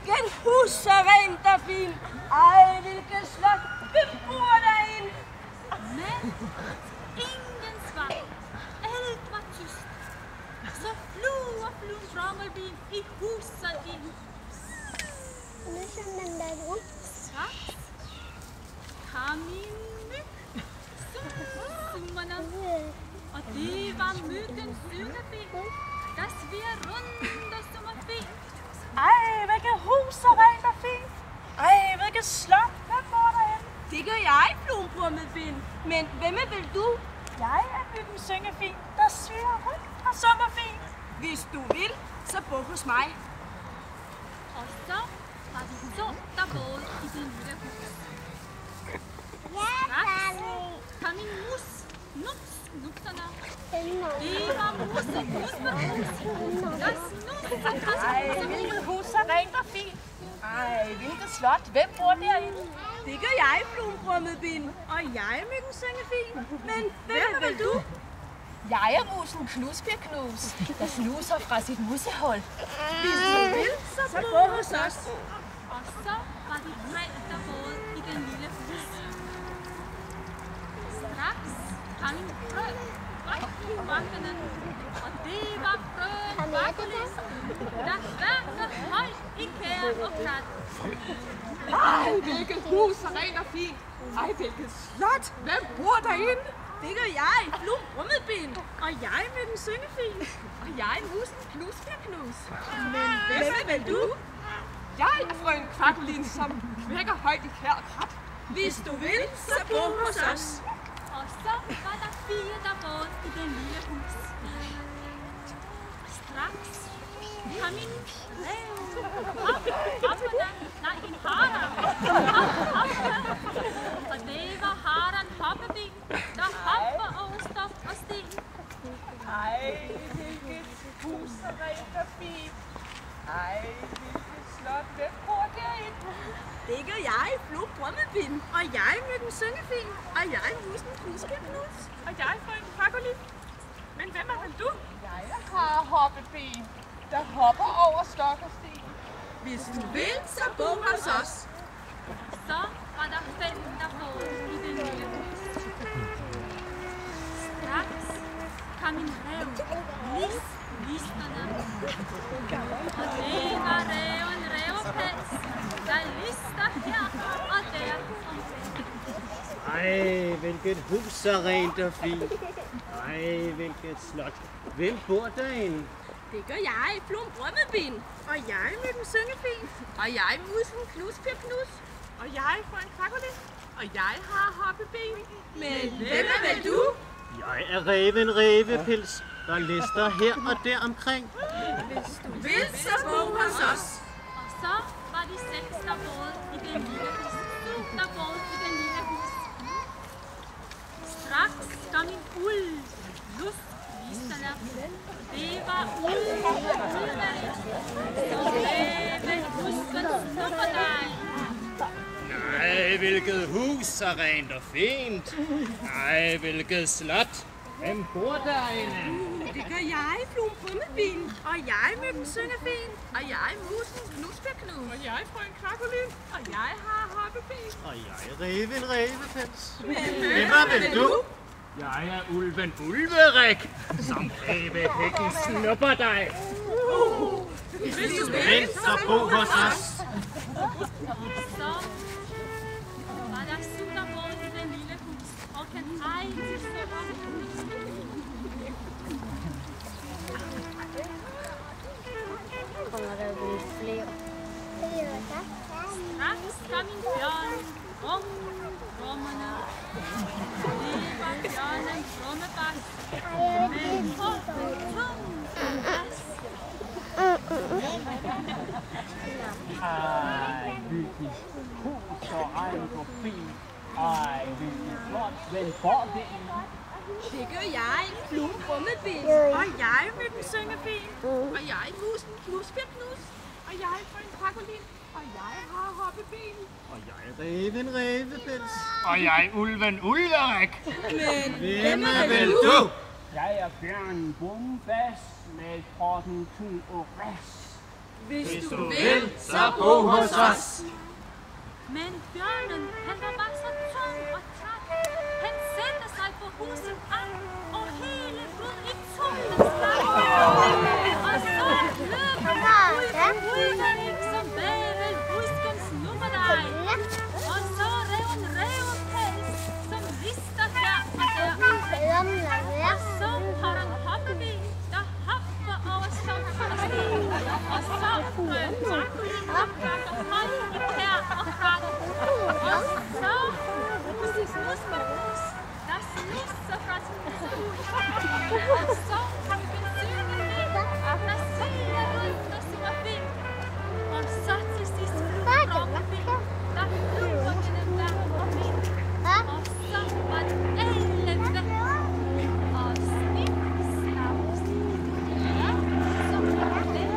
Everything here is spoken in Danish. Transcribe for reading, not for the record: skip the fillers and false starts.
hvilken hus så rent og fint. Ej, hvilket slot. Hvem bor derinde? Men ingen svar. Alt var tyst. Så flyver Brummelbeen i huset ind. Straks kom en myg, summerne, og det var myggens syngeben, der svirrer rundt og summer fint. Ej, hvilket hus så rent og fint. Ej, hvilket slot. Hvem bor derinde? Det gør jeg, Brummelbeen. Men hvem er vel du? Jeg er myggen syngefin, der svirrer rundt og summer fint. Hvis du vil, så bo hos mig. Og så var det tungt der både i det lille hus. Straks kom en mus, nups, nupserne. Det var musen, der snusede Ej, hvilket hus så rent og fint. Ej, hvilket slot. Hvem bor derinde? Det gør jeg, Brummelbeen. Og jeg er myggen syngefin. Men hvem er vel du? Jeg er musen Knusbjerknus, der snuser fra sit musehul. Hvis du vil, så bo hos os. Og så var de tre, der boede i den lille hus. Straks kom en frø i bakkene, og det var frøen Bakkelis, der sværte højt i kære og krat. Ej, hvilket hus er rent og fint. Ej, hvilket slot. Hvem bor derinde? Det gør jeg, Brummelbeen. Og jeg er myggen syngefin. Og jeg er musen Knusbjerknus. Men hvem er vel du? Jeg er frøen Kvakkelin, som kvækker højt i kær og krat. Hvis du vil, så bo hos os. Og så var der 4, der boede i den lille hus. Straks kom en ræv, en hare. Og det var haren Hoppeben, der hopper over stof og sten. Ej, hvilket hus så rent og fint. Ej, hvilket slot. Hvem bor derinde? Det gør jeg, Brummelbeen. Og jeg er myggen syngefin. Og jeg er musen Knusbjerknus. Og jeg er frøen Kvakkelin. Men hvem er vel du? Jeg har Hoppeben, der hopper over stok og sten. Hvis du vil, så bo hos os. Så var der 5, der boede i den lille hus. Straks kom en ræv, listerne. Og det var ræven Rævepels, der lister her og der omkring. Ej, hvilket hus så rent og fint. Ej, hvilket slot. Hvem bor derinde? Det gør jeg, Brummelbeen. Og jeg er myggen syngefin. Og jeg er musen Knusbjerknus. Og jeg er frøen Kvakkelin. Og jeg har Hoppeben. Men hvem er vel du? Jeg er ræven Rævepels, der lister her og der omkring. Hvis du vil, så bo hos os. Og så var de 6, der boede i den lille hus. Straks kom en ulv, lustviserne. Det var ulven Ulverik, som ræven husken Snupperdej. Nej, hvilket hus så rent og fint. Nej, hvilket slot. Hvem bor derinde? Det gør jeg, Brummelbeen. Og jeg er myggen syngefin. Og jeg er musen Knusbjerknus. Og jeg er frøen Kvakkelin. Og jeg har Hoppeben. Og jeg er ræven Rævepels. Hvem er vel du? Jeg er ulven Ulverik, som rævehækken snupper dig. Hvis du Vent så bo hos os. Så var der 7, der boede i den lille hus. Og kan eje til søger. Kommer der at blive flere? Straks kom en bjørn, rummerne. Det var bjørnen Rummebas, men på tung glas. Ej, hvilket hus og rent og fint. Ej, hvilket flot. Hvem bor det i? Det gør jeg, Brummelbeen. Og jeg er myggen syngefin. Og jeg er musen Knusbjerknus. Og jeg er frøen Kvakkelin. Og jeg har Hoppeben. Og jeg er ræven Rævepels. Og jeg er ulven Ulverik. Men Hvem er vel du? Jeg er bjørnen Bombas med protten Tun og Ras. Hvis du vil, så bo hos os. Men bjørnen, han var bare så tung og træt. Han satte sig på huset alt, og hele brød i tullens vej. Og så løb han ud på udgangen, som bævel buskens nummerdej. Og så rev en rævepels, som rister her og der. Og så har han hoppeby, der hopper over stok og sten. Og så prøver Dracula at bakke højt i kær og krat. Og så Musis musmerhus, der snusser fra sin hus. Og så kan vi besøge vind, der siger rundt og synger fint. Og så til sidst frommefind, der flyver gennem vand og vind. Og så var det alle væk. Og snip, snap, snip. Ja, så var det væk.